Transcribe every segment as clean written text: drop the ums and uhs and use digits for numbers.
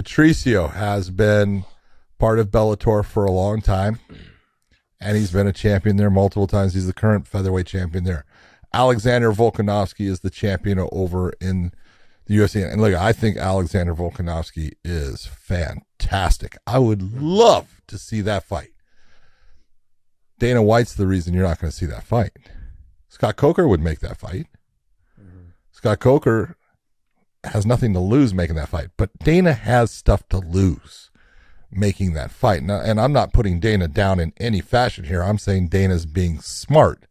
Patricio has been part of Bellator for a long time, and he's been a champion there multiple times. He's the current featherweight champion there. Alexander Volkanovski is the champion over in the UFC. And look, I think Alexander Volkanovski is fantastic. I would love to see that fight. Dana White's the reason you're not going to see that fight. Scott Coker would make that fight. Scott Coker has nothing to lose making that fight, but Dana has stuff to lose making that fight. Now, and I'm not putting Dana down in any fashion here. I'm saying Dana's being smart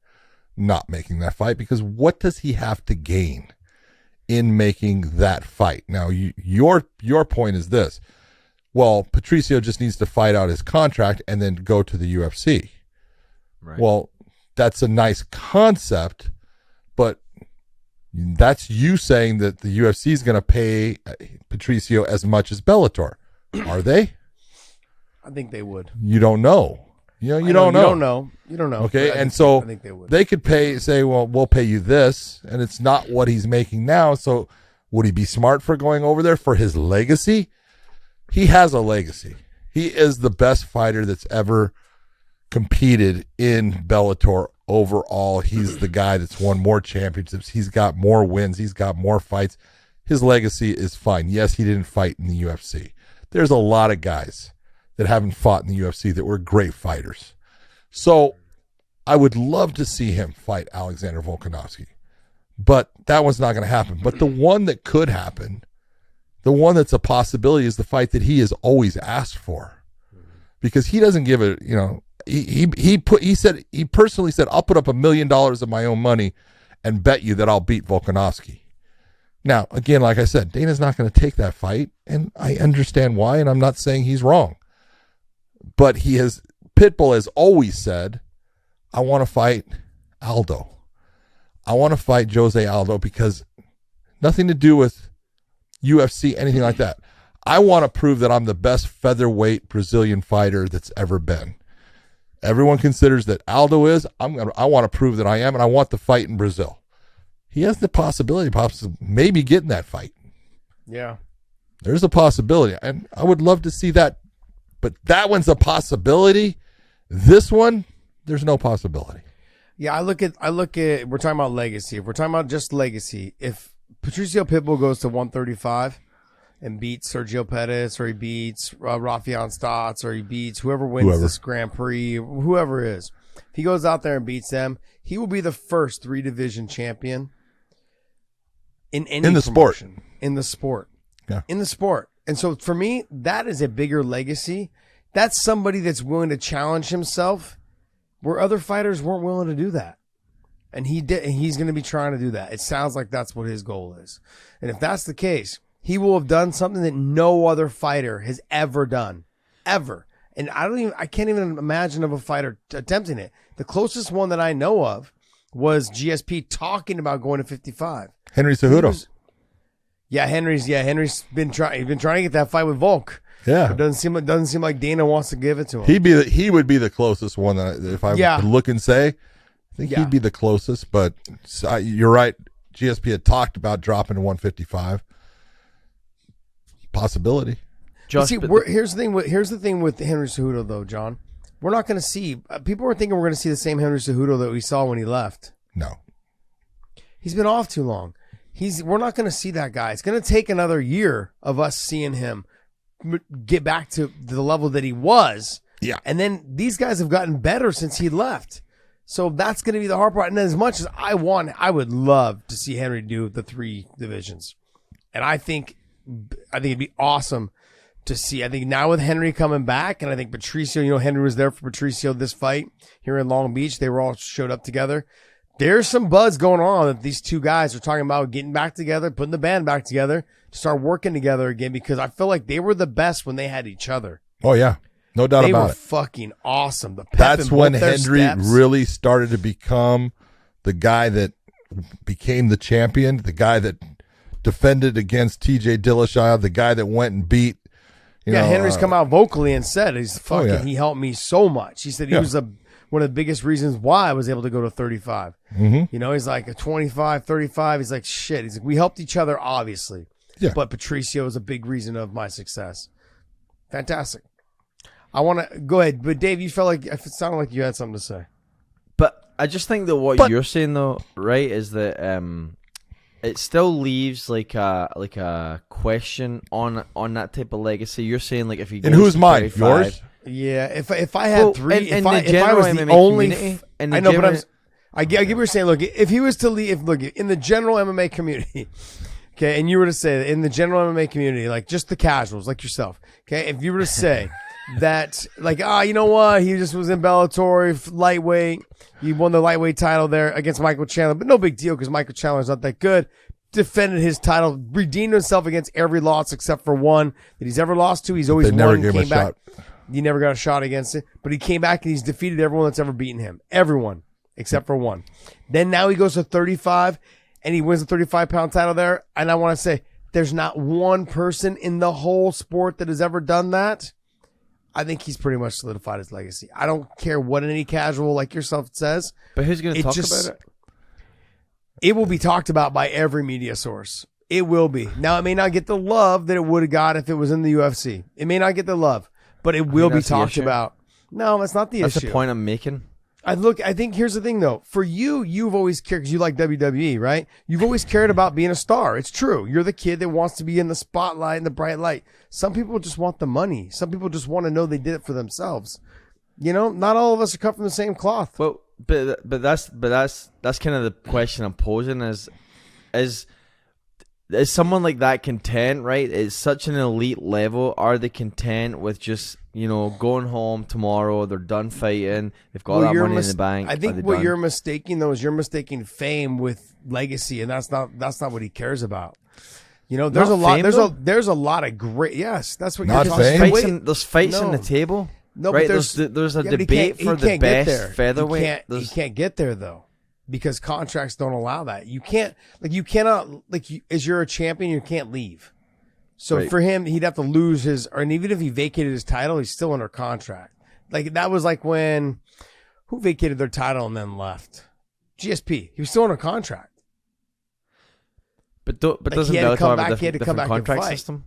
not making that fight, because what does he have to gain in making that fight? Now, your point is this. Well, Patricio just needs to fight out his contract and then go to the UFC. Right. Well, that's a nice concept, but that's you saying that the UFC is going to pay Patricio as much as Bellator. Are they? I think they would. You don't know. You don't know. You don't know. Okay, and so I think they would. They could say, well, we'll pay you this, and it's not what he's making now. So would he be smart for going over there for his legacy? He has a legacy. He is the best fighter that's ever competed in Bellator overall. He's the guy that's won more championships. He's got more wins. He's got more fights. His legacy is fine. Yes, he didn't fight in the UFC. There's a lot of guys that haven't fought in the UFC that were great fighters. So I would love to see him fight Alexander Volkanovski, but that one's not going to happen. But the one that could happen, the one that's a possibility, is the fight that he has always asked for, because he doesn't give it, he personally said, I'll put up $1 million of my own money and bet you that I'll beat Volkanovski. Now, again, like I said, Dana's not going to take that fight, and I understand why, and I'm not saying he's wrong. But Pitbull has always said, I want to fight Aldo. I want to fight Jose Aldo, because nothing to do with UFC, anything like that. I want to prove that I'm the best featherweight Brazilian fighter that's ever been. Everyone considers that Aldo is. I want to prove that I am, and I want the fight in Brazil. He has the possibility of maybe getting that fight. Yeah. There's a possibility, and I would love to see that. But that one's a possibility. This one, there's no possibility. Yeah, I look at, we're talking about legacy. If we're talking about just legacy, if Patricio Pitbull goes to 135 and beats Sergio Pettis, or he beats Rafael Stotts, or he beats whoever wins this Grand Prix, whoever it is, if he goes out there and beats them, he will be the first 3-division champion in the sport. In the sport. Yeah. In the sport. And so for me, that is a bigger legacy. That's somebody that's willing to challenge himself where other fighters weren't willing to do that. And he did, and he's going to be trying to do that. It sounds like that's what his goal is. And if that's the case, he will have done something that no other fighter has ever done. Ever. And I can't even imagine of a fighter attempting it. The closest one that I know of was GSP talking about going to 55. Henry Cejudo. Henry's been trying to get that fight with Volk. Yeah. It doesn't seem like Dana wants to give it to him. He would be the closest one that if I could look and say, I think he'd be the closest, but you're right. GSP had talked about dropping to 155. Possibility. Here's the thing with Henry Cejudo though, John. We're not going to see, people were thinking we're going to see the same Henry Cejudo that we saw when he left. No. He's been off too long. We're not going to see that guy. It's going to take another year of us seeing him get back to the level that he was. Yeah. And then these guys have gotten better since he left. So that's going to be the hard part. And as much as I would love to see Henry do the 3 divisions. And I think it'd be awesome to see. I think now with Henry coming back, and I think Patricio, Henry was there for Patricio this fight here in Long Beach. They were all showed up together. There's some buzz going on that these two guys are talking about getting back together, putting the band back together, to start working together again, because I feel like they were the best when they had each other. Oh, yeah. No doubt about it. They were fucking awesome. That's when Henry really started to become the guy that became the champion, the guy that defended against TJ Dillashaw, the guy that went and beat. Henry's come out vocally and said he helped me so much. He said he was one of the biggest reasons why I was able to go to 35. Mm-hmm. He's like a 25, 35. He's like, shit. He's like, we helped each other, obviously. Yeah. But Patricio is a big reason of my success. Fantastic. I want to go ahead, but Dave, you felt like it sounded like you had something to say. But I just think that what you're saying though, right, is that it still leaves like a question on that type of legacy. You're saying like if he goes And who's to mine? 35 Yours? Yeah, if I had three, in if I the general was the MMA only, community, in the I know, but general- I get what you're saying. Look, if he was to leave, look in the general MMA community, okay, and you were to say that in the general MMA community, like just the casuals, like yourself, okay, if you were to say that, like, you know what, he just was in Bellator, lightweight, he won the lightweight title there against Michael Chandler, but no big deal because Michael Chandler's not that good. Defended his title, redeemed himself against every loss except for one that he's ever lost to. He's always They never won. gave him Came a back. shot. He never got a shot against it, but he came back and he's defeated everyone that's ever beaten him. Everyone except for one. Then now he goes to 35 and he wins the 35-pound title there. And I want to say there's not one person in the whole sport that has ever done that. I think he's pretty much solidified his legacy. I don't care what any casual like yourself says. But who's going to talk about it? It will be talked about by every media source. It will be. Now, it may not get the love that it would have got if it was in the UFC. It may not get the love, but it will be talked about. No, that's not the issue. That's the point I'm making. I think here's the thing though. For you, you've always cared because you like WWE, right? You've always cared about being a star. It's true. You're the kid that wants to be in the spotlight and the bright light. Some people just want the money. Some people just want to know they did it for themselves. You know, not all of us are cut from the same cloth. Well, but that's kind of the question I'm posing is someone like that content, right? It's such an elite level. Are they content with just, going home tomorrow? They're done fighting. They've got that money in the bank. I think what you're mistaking though is you're mistaking fame with legacy, and that's not what he cares about. There's Not a lot. fame, there's a lot of great. Yes, that's what Not you're fame? talking. There's fights No. on the table. No, right? but There's a yeah, but debate for the best featherweight. He can't get there though, because contracts don't allow that. You can't as you're a champion, you can't leave. So Right. for him, he'd have to lose and even if he vacated his title, he's still under contract. Like that was like when who vacated their title and then left? GSP. He was still under contract. But Like, doesn't he had to come Bellator back- have he a had to come different back and contract fight. system?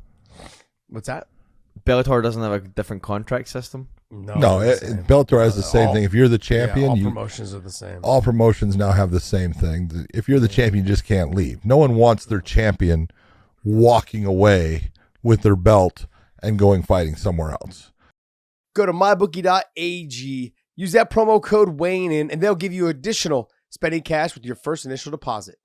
What's that? Bellator doesn't have a different contract system. No, it's the same. Bellator has the same All- thing. If you're the Yeah, champion, all promotions are the same. all promotions now have the same thing. If you're the champion, you just can't leave. No one wants their champion walking away with their belt and going fighting somewhere else. Go to mybookie.ag, use that promo code Wayne and they'll give you additional spending cash with your first initial deposit.